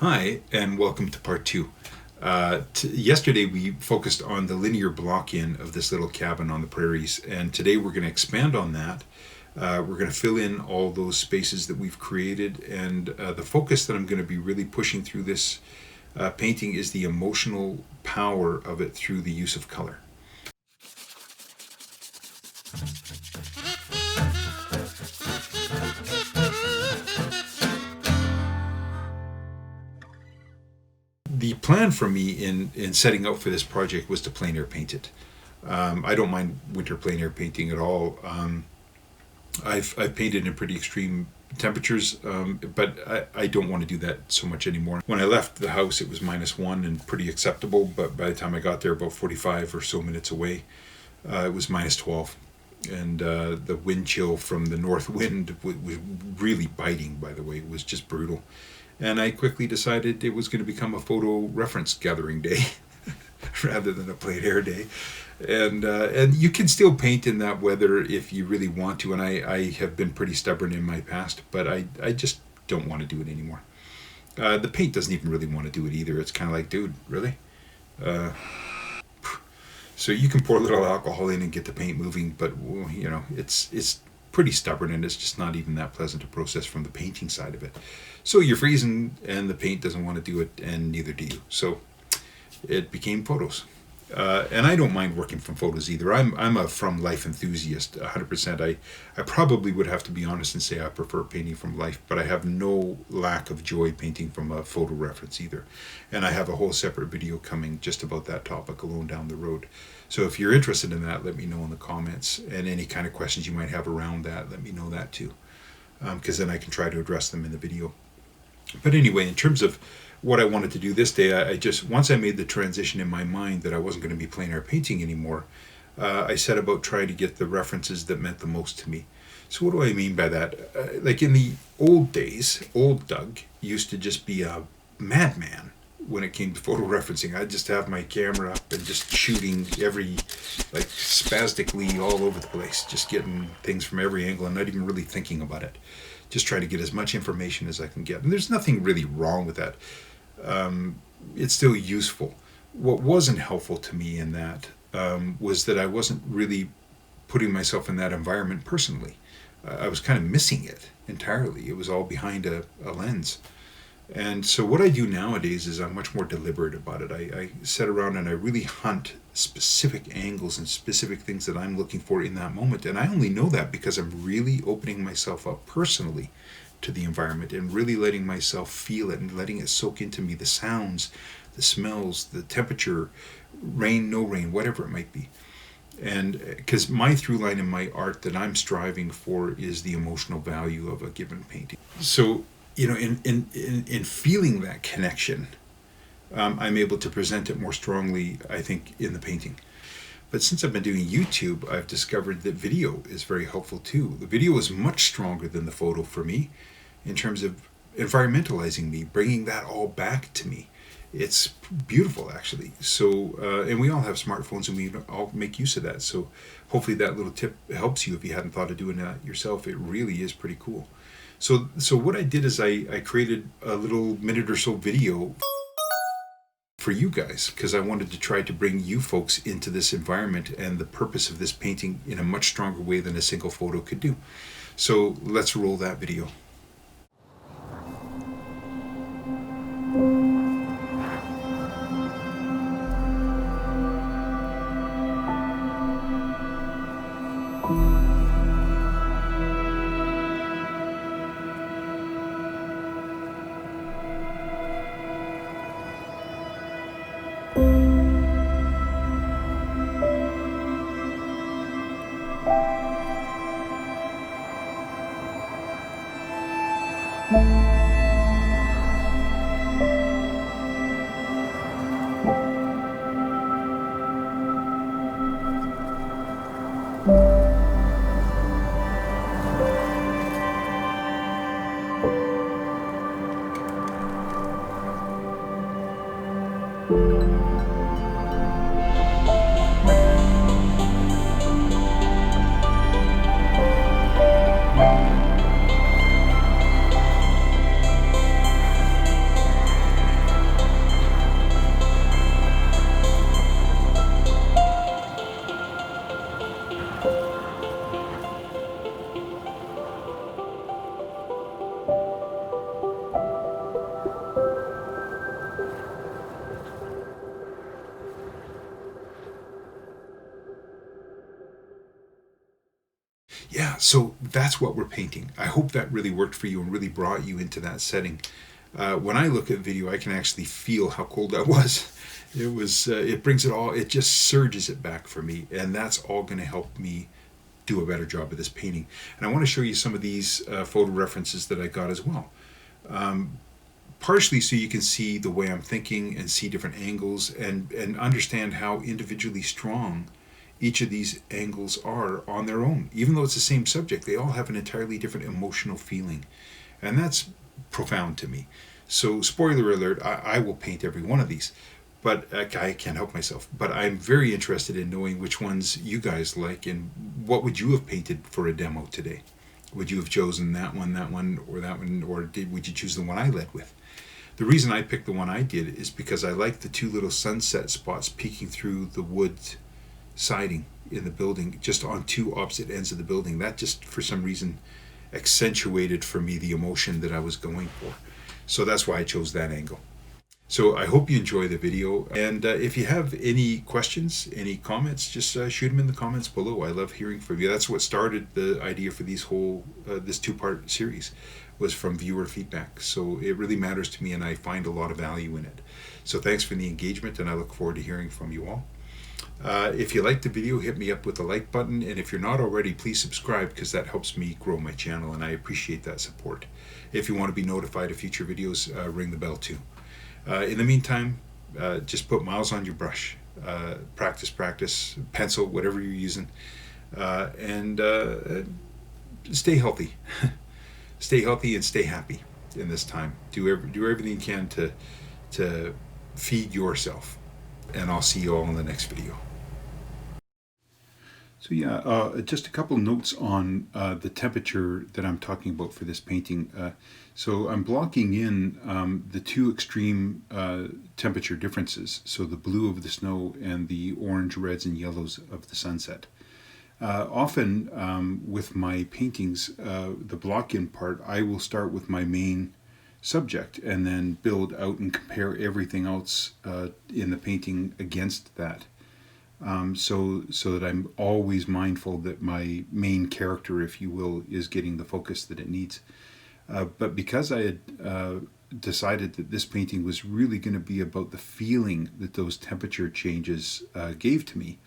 Hi, and welcome to part two. Yesterday we focused on the linear block-in of this little cabin on the prairies, and today we're going to expand on that. We're going to fill in all those spaces that we've created, and the focus that I'm going to be really pushing through this painting is the emotional power of it through the use of color. The plan for me in setting out for this project was to plein air paint it. I don't mind winter plein air painting at all. I've painted in pretty extreme temperatures, but I don't want to do that so much anymore. When I left the house, it was -1 and pretty acceptable, but by the time I got there, about 45 or so minutes away, it was -12. And the wind chill from the north wind was really biting, by the way. It was just brutal. And I quickly decided it was going to become a photo reference gathering day rather than a plein air day. And you can still paint in that weather if you really want to. And I have been pretty stubborn in my past, but I just don't want to do it anymore. The paint doesn't even really want to do it either. It's kind of like, dude, really? So you can pour a little alcohol in and get the paint moving, but you know, it's pretty stubborn, and it's just not even that pleasant to process from the painting side of it. So you're freezing, and the paint doesn't want to do it, and neither do you. So it became photos. And I don't mind working from photos either. I'm a from life enthusiast, 100%. I probably would have to be honest and say I prefer painting from life, but I have no lack of joy painting from a photo reference either. And I have a whole separate video coming just about that topic alone down the road. So if you're interested in that, let me know in the comments, and any kind of questions you might have around that, let me know that too, because then I can try to address them in the video. But anyway, in terms of what I wanted to do this day, I just, once I made the transition in my mind that I wasn't going to be plein air painting anymore, I set about trying to get the references that meant the most to me. So what do I mean by that? Like in the old days, old Doug used to just be a madman when it came to photo referencing. I'd just have my camera up and just shooting like spastically all over the place, just getting things from every angle and not even really thinking about it. Just try to get as much information as I can get. And there's nothing really wrong with that. It's still useful. What wasn't helpful to me in that was that I wasn't really putting myself in that environment personally. I was kind of missing it entirely. It was all behind a lens. And so what I do nowadays is I'm much more deliberate about it. I sit around and I really hunt specific angles and specific things that I'm looking for in that moment. And I only know that because I'm really opening myself up personally to the environment and really letting myself feel it and letting it soak into me, the sounds, the smells, the temperature, rain, no rain, whatever it might be. And because my through line in my art that I'm striving for is the emotional value of a given painting. So, you know, in feeling that connection, I'm able to present it more strongly, I think, in the painting. But since I've been doing YouTube, I've discovered that video is very helpful too. The video is much stronger than the photo for me in terms of environmentalizing me, bringing that all back to me. It's beautiful, actually. So, and we all have smartphones and we all make use of that. So hopefully that little tip helps you if you hadn't thought of doing that yourself. It really is pretty cool. So what I did is I created a little minute or so video for you guys, because I wanted to try to bring you folks into this environment and the purpose of this painting in a much stronger way than a single photo could do. So let's roll that video. So that's what we're painting. I hope that really worked for you and really brought you into that setting. When I look at video, I can actually feel how cold that was. It was. It brings it all. It just surges it back for me, and that's all going to help me do a better job of this painting. And I want to show you some of these photo references that I got as well. Partially so you can see the way I'm thinking and see different angles and understand how individually strong each of these angles are on their own. Even though it's the same subject, they all have an entirely different emotional feeling. And that's profound to me. So spoiler alert, I will paint every one of these. But I can't help myself. But I'm very interested in knowing which ones you guys like and what would you have painted for a demo today? Would you have chosen that one, or that one, or would you choose the one I led with? The reason I picked the one I did is because I like the two little sunset spots peeking through the wood siding in the building, just on two opposite ends of the building. That just, for some reason, accentuated for me the emotion that I was going for. So that's why I chose that angle. So I hope you enjoy the video, and if you have any questions, any comments, just shoot them in the comments below. I love hearing from you. That's what started the idea for these this two-part series, was from viewer feedback. So it really matters to me, and I find a lot of value in it. So thanks for the engagement, and I look forward to hearing from you all. If you liked the video, hit me up with the like button, and if you're not already, please subscribe, because that helps me grow my channel, and I appreciate that support. If you want to be notified of future videos, ring the bell too. In the meantime, just put miles on your brush. Practice, pencil, whatever you're using, and stay healthy. Stay healthy and stay happy in this time. Do everything you can to feed yourself. And I'll see you all in the next video. So yeah, just a couple notes on the temperature that I'm talking about for this painting. So I'm blocking in the two extreme temperature differences, so the blue of the snow and the orange, reds, and yellows of the sunset. Often with my paintings, the block-in part, I will start with my main subject and then build out and compare everything else in the painting against that. So that I'm always mindful that my main character, if you will, is getting the focus that it needs. But because I had decided that this painting was really going to be about the feeling that those temperature changes gave to me,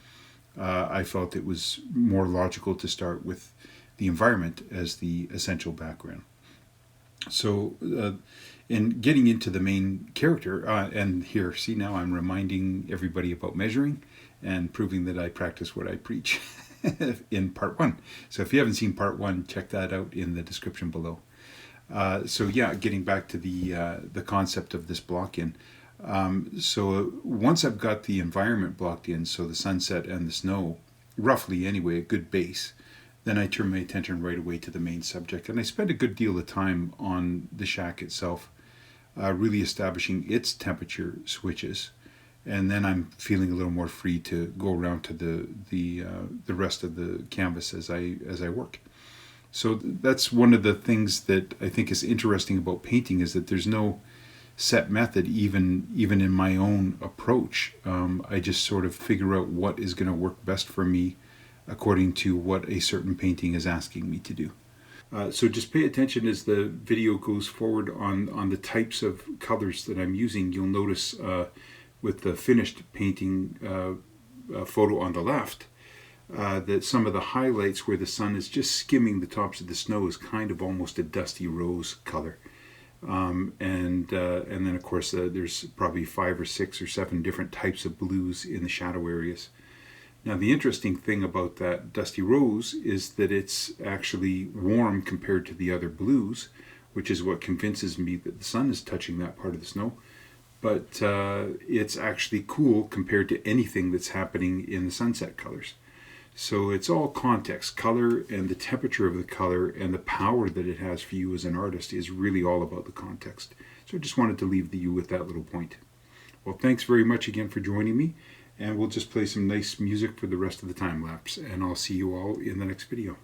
I felt it was more logical to start with the environment as the essential background. So in getting into the main character, and here, see, now I'm reminding everybody about measuring and proving that I practice what I preach in part 1. So if you haven't seen part 1, check that out in the description below. So yeah, getting back to the concept of this block-in. So once I've got the environment blocked in, so the sunset and the snow, roughly anyway, a good base, then I turn my attention right away to the main subject. And I spend a good deal of time on the shack itself, really establishing its temperature switches. And then I'm feeling a little more free to go around to the rest of the canvas as I work. So that's one of the things that I think is interesting about painting, is that there's no set method, even in my own approach. I just sort of figure out what is going to work best for me according to what a certain painting is asking me to do. So just pay attention as the video goes forward on the types of colors that I'm using. You'll notice with the finished painting photo on the left, that some of the highlights where the sun is just skimming the tops of the snow is kind of almost a dusty rose color. And then of course there's probably 5 or 6 or 7 different types of blues in the shadow areas. Now the interesting thing about that dusty rose is that it's actually warm compared to the other blues, which is what convinces me that the sun is touching that part of the snow. But it's actually cool compared to anything that's happening in the sunset colors. So it's all context. Color and the temperature of the color and the power that it has for you as an artist is really all about the context. So I just wanted to leave you with that little point. Well, thanks very much again for joining me, and we'll just play some nice music for the rest of the time lapse, and I'll see you all in the next video.